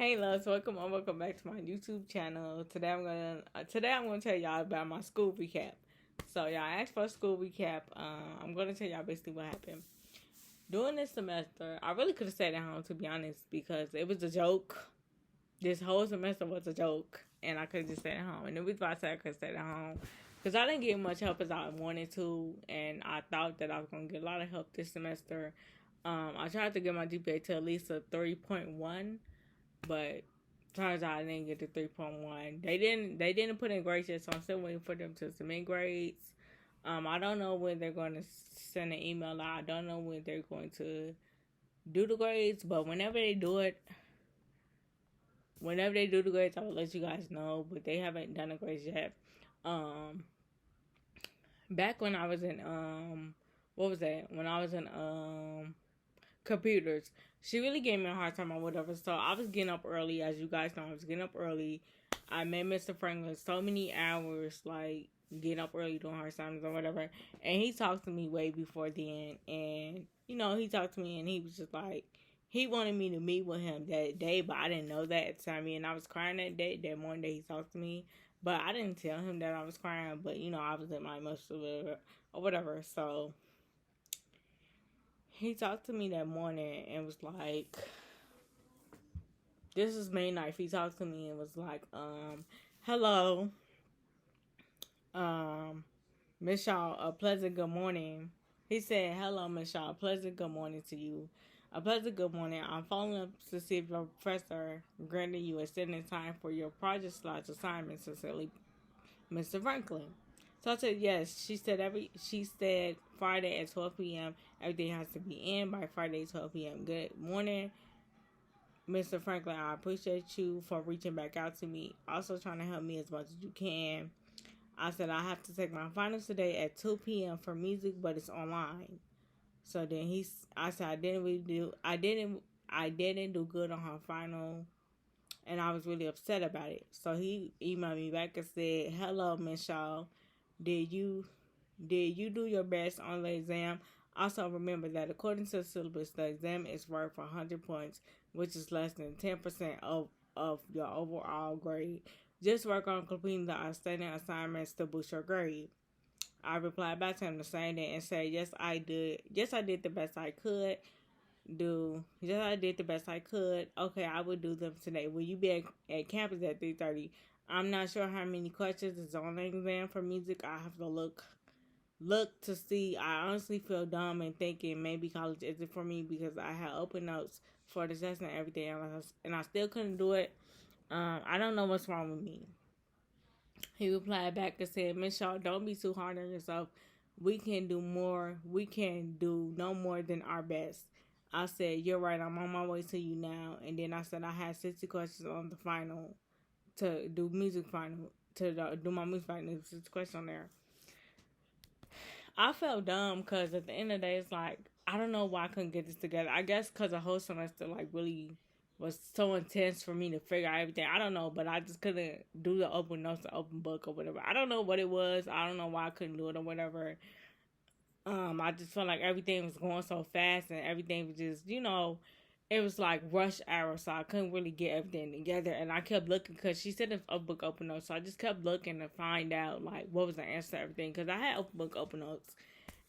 Hey loves, welcome back to my YouTube channel. Today I'm gonna tell y'all about my school recap. So y'all asked for a school recap. I'm gonna tell y'all basically what happened during this semester. I really could have stayed at home, to be honest, because it was a joke. This whole semester was a joke, and I could have just stayed at home. And the reason why I said I could have stayed at home because I didn't get much help as I wanted to, and I thought that I was gonna get a lot of help this semester. I tried to get my GPA to at least a 3.1, but turns out I didn't get the 3.1. They didn't put in grades yet, so I'm still waiting for them to submit grades. I don't know when they're going to send an email out. I don't know when they're going to do the grades, but whenever they do the grades, I will let you guys know. But they haven't done the grades yet. Um, Back when I was in what was that? When I was in computers. She really gave me a hard time or whatever. So I was getting up early, as you guys know. I was getting up early. I met Mr. Franklin so many hours, like getting up early doing hard times or whatever. And he talked to me way before then. And he talked to me and he was just like, he wanted me to meet with him that day, but I didn't know that at the time. And I was crying that day, that morning that he talked to me. But I didn't tell him that I was crying. But I was in my emotional or whatever. So he talked to me that morning and was like, this is May 9th. He talked to me and was like, hello, Miss Shaw, a pleasant good morning. He said, hello, Miss Shaw, a pleasant good morning to you. A pleasant good morning. I'm following up to see if your professor granted you extended time for your project slots assignments, sincerely, Mr. Franklin. So I said yes. She said Friday at 12 p.m. Everything has to be in by Friday 12 p.m. Good morning, Mr. Franklin. I appreciate you for reaching back out to me. Also trying to help me as much as you can. I said I have to take my finals today at 2 p.m. for music, but it's online. So then I said I didn't do good on her final, and I was really upset about it. So he emailed me back and said, "Hello, Miss Shaw. Did you do your best on the exam? Also remember that according to the syllabus, the exam is worth 100 points, which is less than 10% of your overall grade. Just work on completing the outstanding assignments to boost your grade." I replied back to him the same day and said, "Yes, I did. Yes, I did the best I could. Yes, I did the best I could. Okay, I will do them today. Will you be at campus at 3:30? I'm not sure how many questions is on the exam for music. I have to look to see. I honestly feel dumb and thinking maybe college isn't for me because I had open notes for the test and everything else, and I still couldn't do it. I don't know what's wrong with me." He replied back and said, "Miss Shaw, don't be too hard on yourself. We can do more. We can do no more than our best." I said, "You're right. I'm on my way to you now." And then I said I had 60 questions on the final to do music final to do my music final. There's 60 questions on there. I felt dumb because at the end of the day, it's like, I don't know why I couldn't get this together. I guess because the whole semester, like, really was so intense for me to figure out everything. I don't know, but I just couldn't do the open notes, the open book or whatever. I don't know what it was. I don't know why I couldn't do it or whatever. I just felt like everything was going so fast and everything was just, it was like rush hour, so I couldn't really get everything together. And I kept looking because she said a book open notes, so I just kept looking to find out like what was the answer to everything because I had open book open notes,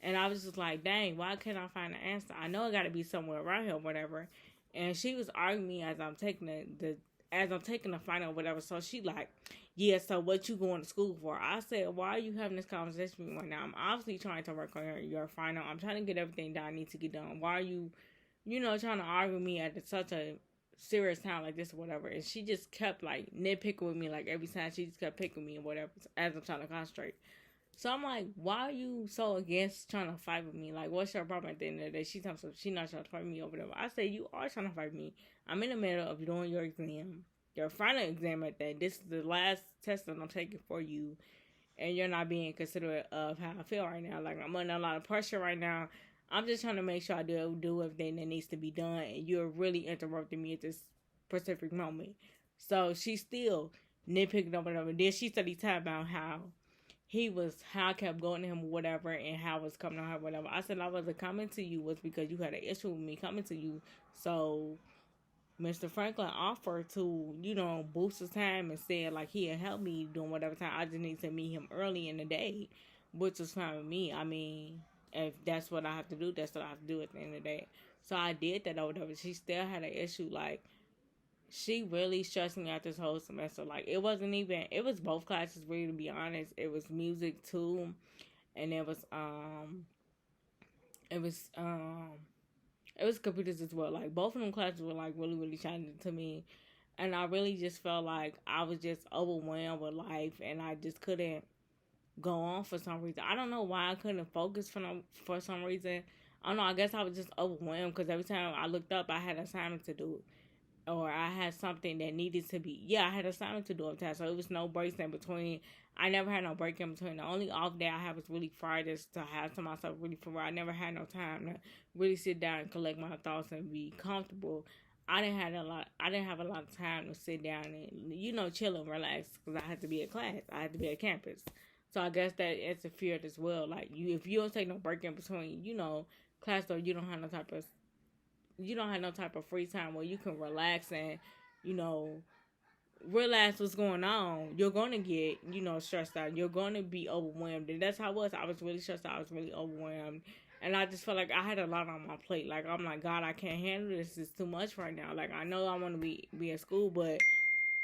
and I was just like, dang, why can't I find the answer? I know it got to be somewhere around here or whatever. And she was arguing me as I'm taking the final or whatever. So she like, yeah, so what you going to school for? I said, why are you having this conversation with me right now? I'm obviously trying to work on your final. I'm trying to get everything that I need to get done. Why are you, trying to argue with me at such a serious time like this or whatever? And she just kept like nitpicking with me, like every time she just kept picking me and whatever as I'm trying to concentrate. So I'm like, why are you so against trying to fight with me? Like, what's your problem at the end of the day? She's not trying to fight me or whatever. I say, you are trying to fight me. I'm in the middle of doing your exam, your final exam at that. This is the last test that I'm taking for you, and you're not being considerate of how I feel right now. Like, I'm under a lot of pressure right now. I'm just trying to make sure I do everything that needs to be done, and you're really interrupting me at this specific moment. So she's still nitpicking over whatever. Then she started talking about how I kept going to him or whatever and how I was coming to her whatever. I said I wasn't coming to you was because you had an issue with me coming to you. So Mr. Franklin offered to, boost his time and said like he'll help me doing whatever time. I just need to meet him early in the day, which was fine with me. I mean, if that's what I have to do, that's what I have to do at the end of the day. So I did that or whatever. She still had an issue. Like, she really stressed me out this whole semester. Like, it was both classes, really, to be honest. It was music too, and it was it was computers as well. Like, both of them classes were like really, really challenging to me. And I really just felt like I was just overwhelmed with life, and I just couldn't go on for some reason. I don't know why I couldn't focus for some reason. I don't know. I guess I was just overwhelmed because every time I looked up, I had an assignment to do, or I had something that needed to be. Yeah, I had an assignment to do up time, so it was no breaks in between. I never had no break in between. The only off day I had was really Fridays to have to myself really for real. I never had no time to really sit down and collect my thoughts and be comfortable. I didn't have a lot of time to sit down and chill and relax because I had to be at class. I had to be at campus. So I guess that interfered as well. Like, if you don't take no break in between, class, or you don't have no type of free time where you can relax and, you know, realize what's going on, you're gonna get, stressed out. You're gonna be overwhelmed. And that's how I was. I was really stressed out. I was really overwhelmed. And I just felt like I had a lot on my plate. Like, I'm like, God, I can't handle this. It's too much right now. Like, I know I want to be in school, but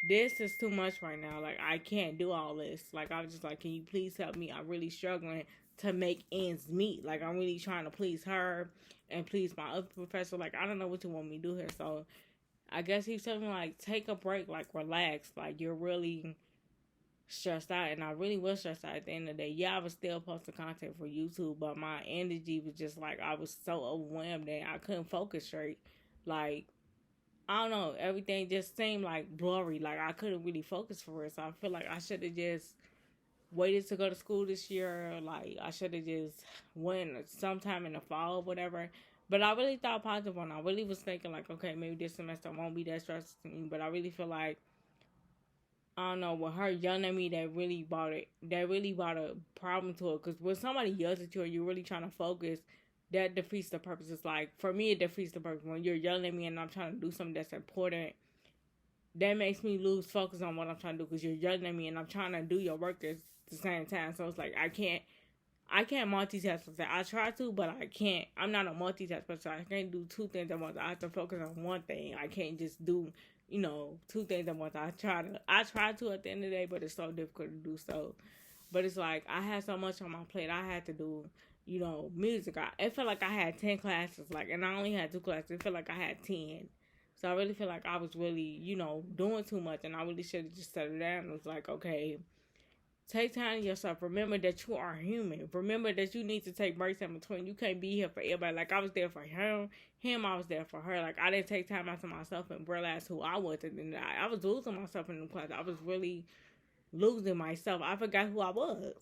this is too much right now. Like, I can't do all this. Like, I was just like, can you please help me? I'm really struggling to make ends meet. Like, I'm really trying to please her and please my other professor. Like, I don't know what you want me to do here. So I guess he's telling me, like, take a break, like, relax. Like, you're really stressed out. And I really was stressed out at the end of the day. Yeah, I was still posting content for YouTube, but my energy was just like, I was so overwhelmed that I couldn't focus straight. Like, I don't know, everything just seemed like blurry. Like, I couldn't really focus for it. So I feel like I should have just waited to go to school this year. Like, I should have just went sometime in the fall or whatever. But I really thought positive on it. I really was thinking, like, okay, maybe this semester won't be that stressful to me. But I really feel like, I don't know, with her yelling at me, that really brought a problem to it. Because when somebody yells at you and you're really trying to focus, that defeats the purpose. It's like, for me, it defeats the purpose. When you're yelling at me and I'm trying to do something that's important, that makes me lose focus on what I'm trying to do, because you're yelling at me and I'm trying to do your work at the same time. So it's like, I can't multitask. I try to, but I can't. I'm not a multitasker, so I can't do two things at once. I have to focus on one thing. I can't just do, two things at once. I try to at the end of the day, but it's so difficult to do so. But it's like, I had so much on my plate. I had to do, music. It felt like I had 10 classes, like, and I only had 2 classes. It felt like I had 10. So I really feel like I was really, doing too much, and I really should have just settled down. It was like, okay, take time to yourself. Remember that you are human. Remember that you need to take breaks in between. You can't be here for everybody. Like, I was there for him, I was there for her. Like, I didn't take time out to myself and realize who I was. And I was losing myself in the class. I was really losing myself. I forgot who I was.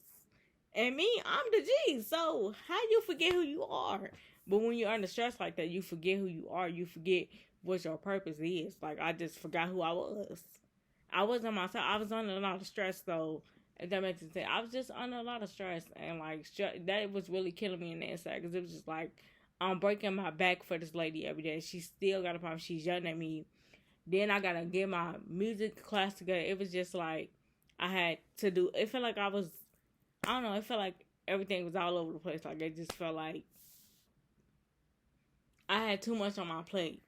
And me, I'm the G. So how you forget who you are? But when you're under stress like that, you forget who you are. You forget what your purpose is. Like, I just forgot who I was. I wasn't myself. I was under a lot of stress, though. If that makes sense. I was just under a lot of stress. And, like, that was really killing me in the inside. Because it was just like, I'm breaking my back for this lady every day. She still got a problem. She's yelling at me. Then I got to get my music class together. It was just like, I had to do. It felt like I don't know. It felt like everything was all over the place. Like, it just felt like I had too much on my plate.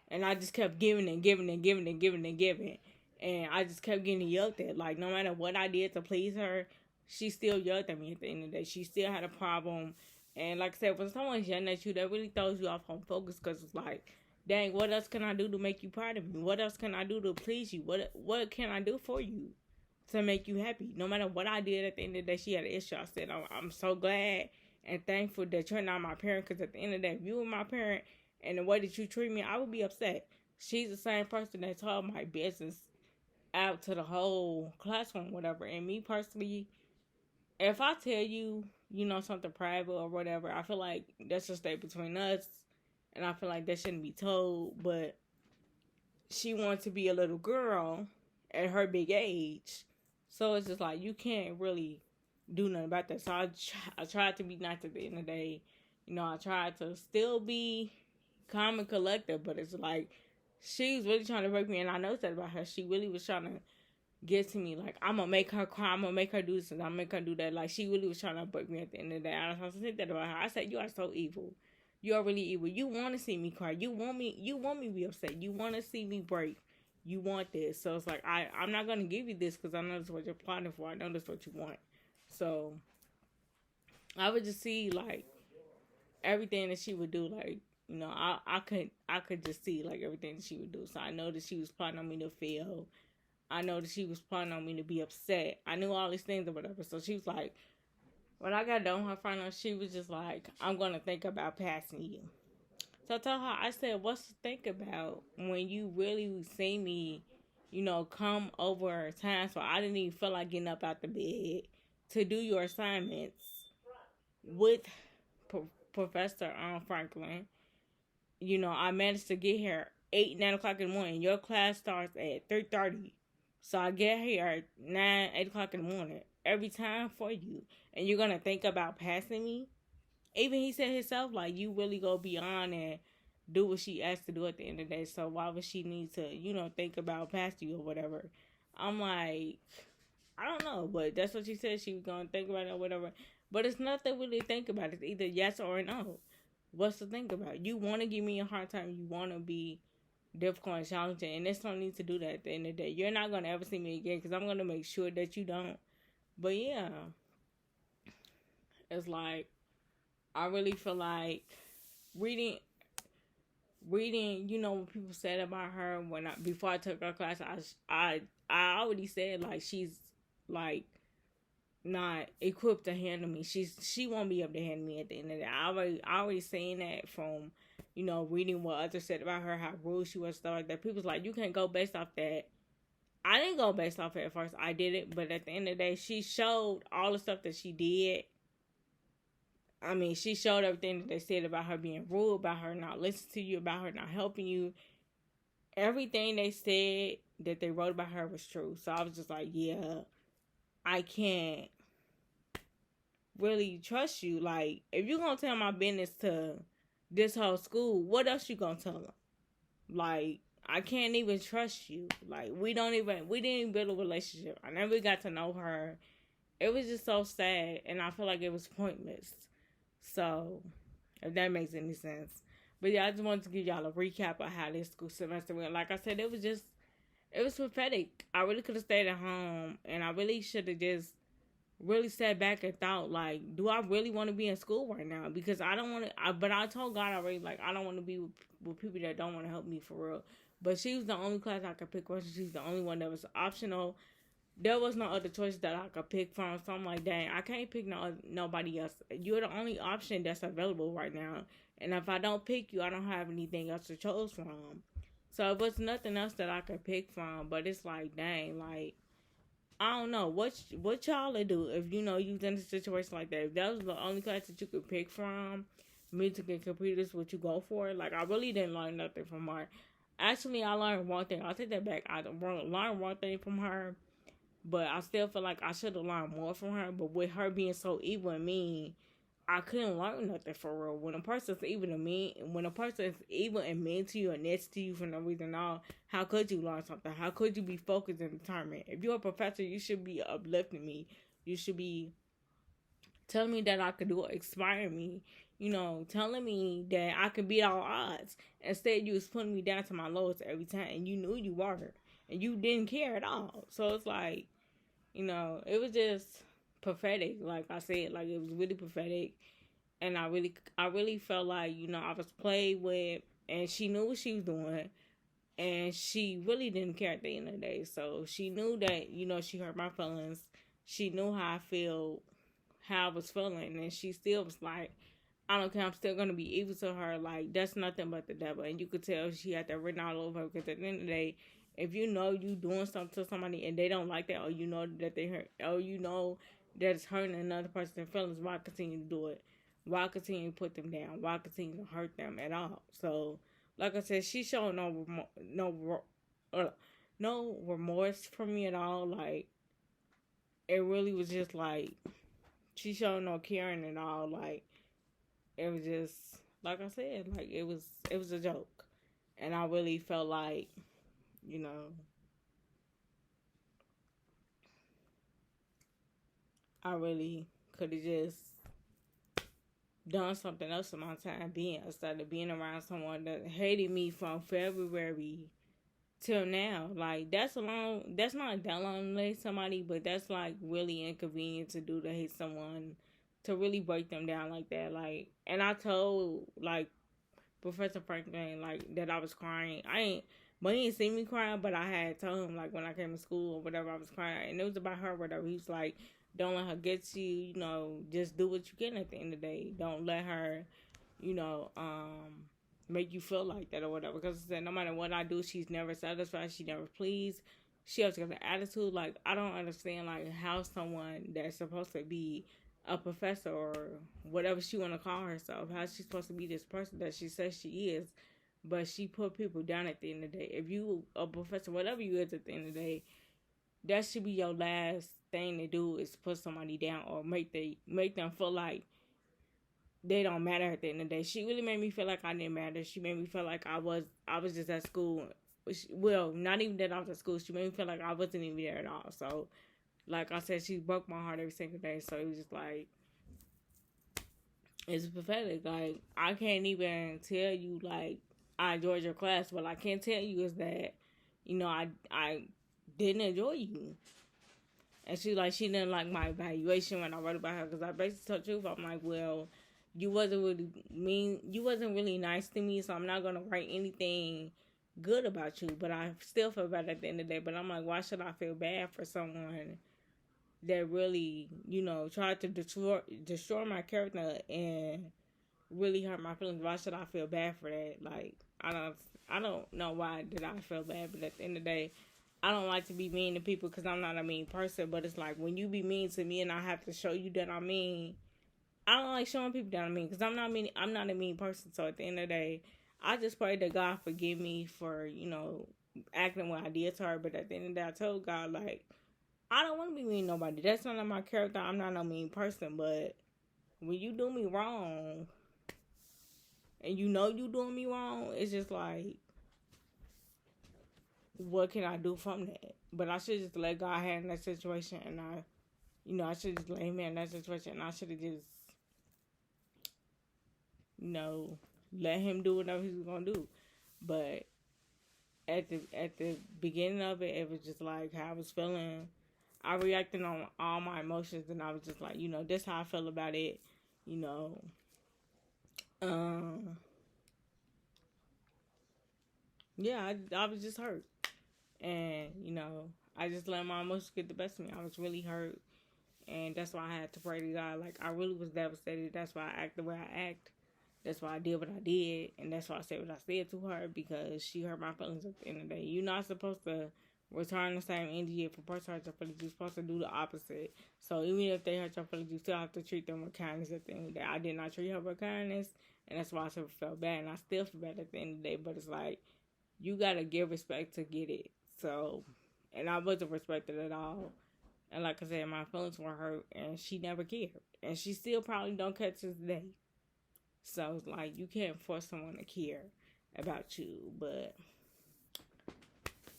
And I just kept giving and giving and giving and giving and giving. And I just kept getting yelled at. Like, no matter what I did to please her, she still yelled at me at the end of the day. She still had a problem. And like I said, when someone's yelling at you, that really throws you off on focus. Because it's like, dang, what else can I do to make you proud of me? What else can I do to please you? What can I do for you to make you happy? No matter what I did, at the end of the day, she had an issue. I said, I'm so glad and thankful that you're not my parent. Because at the end of the day, if you were my parent, and the way that you treat me, I would be upset. She's the same person that told my business out to the whole classroom, whatever. And me personally, if I tell you, something private or whatever, I feel like that should stay between us. And I feel like that shouldn't be told. But she wants to be a little girl at her big age. So it's just like, you can't really do nothing about that. So I tried to be nice at the end of the day. I tried to still be calm and collected, but it's like, she was really trying to break me, and I noticed that about her. She really was trying to get to me. Like, I'm gonna make her cry. I'm gonna make her do this, and I'm gonna make her do that. Like, she really was trying to break me at the end of the day. I said that about her. I said, you are so evil. You are really evil. You want to see me cry. You want me to be upset. You want to see me break. You want this. So it's like, I'm not gonna give you this because I know this is what you're plotting for. I know this is what you want. So I would just see like everything that she would do. Like, you know, I could just see like everything that she would do. So I know that she was plotting on me to fail. I know that she was planning on me to be upset. I knew all these things or whatever. So she was like, when I got done with her final, she was just like, I'm going to think about passing you. So I told her, I said, what's to think about when you really see me, you know, come over times where I didn't even feel like getting up out the bed to do your assignments with Professor Franklin. You know, I managed to get here 8, 9 o'clock in the morning. Your class starts at 3:30. So I get here at 9, 8 o'clock in the morning every time for you. And you're going to think about passing me? Even he said himself, like, you really go beyond and do what she asked to do at the end of the day. So why would she need to, you know, think about passing you or whatever? I'm like, I don't know. But that's what she said. She was going to think about it or whatever. But it's nothing really to think about. It's either yes or no. What's to think about? You want to give me a hard time. You want to be difficult and challenging, and there's no need to do that at the end of the day. You're not going to ever see me again because I'm going to make sure that you don't. But yeah, it's like, I really feel like reading, you know, what people said about her before I took her class, I already said, like, she's, like, not equipped to handle me. She won't be able to handle me at the end of the day. I already seen that from, you know, reading what others said about her, how rude she was, stuff like that. People's like, you can't go based off that. I didn't go based off it at first. I did it, but at the end of the day, she showed all the stuff that she did. I mean, she showed everything that they said about her being rude, about her not listening to you, about her not helping you. Everything they said that they wrote about her was true. So I was just like, yeah, I can't really trust you. Like, if you're gonna tell my business to this whole school, what else you gonna tell them? Like, I can't even trust you. Like, we didn't even build a relationship. I never got to know her. It was just so sad, and I feel like it was pointless. So, if that makes any sense. But yeah, I just wanted to give y'all a recap of how this school semester went. Like I said, it was pathetic. I really could have stayed at home, and I really should have just really sat back and thought, like, do I really want to be in school right now? Because I don't want to, but I told God already, like, I don't want to be with people that don't want to help me for real. But she was the only class I could pick from. She's the only one that was optional. There was no other choice that I could pick from. So I'm like, dang, I can't pick nobody else. You're the only option that's available right now. And if I don't pick you, I don't have anything else to choose from. So it was nothing else that I could pick from. But it's like, dang, like, I don't know what y'all would do if you know you was in a situation like that. If that was the only class that you could pick from, music and computers, what you go for. Like, I really didn't learn nothing from her. Actually, I learned one thing. I'll take that back. I learned one thing from her, but I still feel like I should have learned more from her. But with her being so evil and mean, I couldn't learn nothing for real. When a person's evil and mean, when a person is evil and mean to you and next to you for no reason at all, how could you learn something? How could you be focused and determined? If you're a professor, you should be uplifting me. You should be telling me that I could do it, inspiring me. You know, telling me that I could beat all odds. Instead, you was putting me down to my lowest every time, and you knew you were, and you didn't care at all. So it's like, you know, it was just pathetic. Like I said, like, it was really pathetic, and I really felt like, you know, I was played with, and she knew what she was doing, and she really didn't care at the end of the day. So she knew that, you know, she hurt my feelings. She knew how I was feeling, and she still was like, I don't care, I'm still gonna be evil to her. Like, that's nothing but the devil. And you could tell she had that written all over her, because at the end of the day, if you know you doing something to somebody and they don't like that, or you know that they hurt, or you know that it's hurting another person's feelings, why continue to do it? Why continue to put them down? Why continue to hurt them at all? So, like I said, she showed no remorse for me at all. Like, it really was just like, she showed no caring at all. Like, it was just, like I said, like, it was a joke. And I really felt like, you know, I really could have just done something else in my time being, instead of being around someone that hated me from February till now. Like, that's not that long to hate somebody, but that's like really inconvenient to do, to hate someone, to really break them down like that. Like, and I told like Professor Franklin like that I was crying. But he didn't see me crying, but I had told him like when I came to school or whatever I was crying, and it was about her or whatever. He was like, "Don't let her get to you. You know, just do what you can at the end of the day. Don't let her, you know, make you feel like that or whatever." Because I said no matter what I do, she's never satisfied. She never pleased. She has got an attitude. Like, I don't understand like how someone that's supposed to be a professor or whatever she want to call herself, how she's supposed to be this person that she says she is, but she put people down at the end of the day. If you a professor, whatever you is at the end of the day, that should be your last thing to do, is put somebody down or make them feel like they don't matter at the end of the day. She really made me feel like I didn't matter. She made me feel like I was just at school. Well, not even that I was at school. She made me feel like I wasn't even there at all. So, like I said, she broke my heart every single day. So it was just like, it's pathetic. Like, I can't even tell you like I enjoyed your class. What I can't tell you is that, you know, I didn't enjoy you. And she didn't like my evaluation when I wrote about her, because I basically told you, I'm like, well, you wasn't really nice to me, so I'm not gonna write anything good about you. But I still feel bad at the end of the day. But I'm like, why should I feel bad for someone that really, you know, tried to destroy my character and really hurt my feelings? Why should I feel bad for that? Like, I don't know why did I feel bad, but at the end of the day, I don't like to be mean to people because I'm not a mean person. But it's like, when you be mean to me and I have to show you that I'm mean, I don't like showing people that I'm mean, because I'm not mean. I'm not a mean person. So at the end of the day, I just pray that God forgive me for, you know, acting what I did to her. But at the end of the day, I told God, like, I don't want to be mean to nobody. That's not my character. I'm not no mean person. But when you do me wrong, and you know you doing me wrong, it's just like, what can I do from that? But I should just let God handle that situation, and I should just let him handle that situation, and I should have just, you know, let him do whatever he's gonna do. But at the beginning of it, it was just like how I was feeling. I reacted on all my emotions, and I was just like, you know, this how I feel about it, you know. Um, yeah, I was just hurt, and you know, I just let my emotions get the best of me. I was really hurt, and that's why I had to pray to God. Like, I really was devastated. That's why I act the way I act. That's why I did what I did, and that's why I said what I said to her, because she hurt my feelings at the end of the day. You're not supposed to return the same energy. If a person hurts your feelings, you're supposed to do the opposite. So even if they hurt your feelings, you still have to treat them with kindness at the end of the day. I did not treat her with kindness, and that's why I felt bad, and I still feel bad at the end of the day. But it's like, you gotta give respect to get it. So, and I wasn't respected at all. And like I said, my feelings were hurt, and she never cared, and she still probably don't care to this day. So it's like, you can't force someone to care about you. But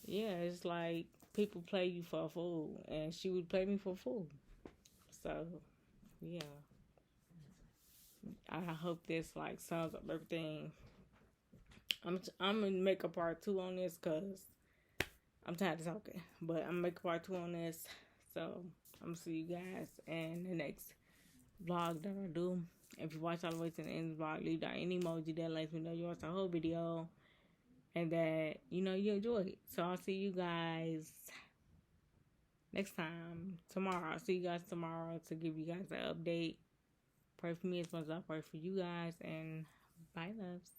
yeah, it's like people play you for a fool, and she would play me for a fool. So yeah, I hope this like sums up everything. I'm gonna make a part 2 on this, because I'm tired of talking. But I'm gonna make a part 2 on this. So I'm gonna see you guys in the next vlog that I do. If you watch all the way to the end of the vlog, leave down any emoji that lets me know you watched the whole video and that, you know, you enjoyed it. So I'll see you guys next time. Tomorrow. I'll see you guys tomorrow to give you guys an update. Pray for me as much as I pray for you guys. And bye, loves.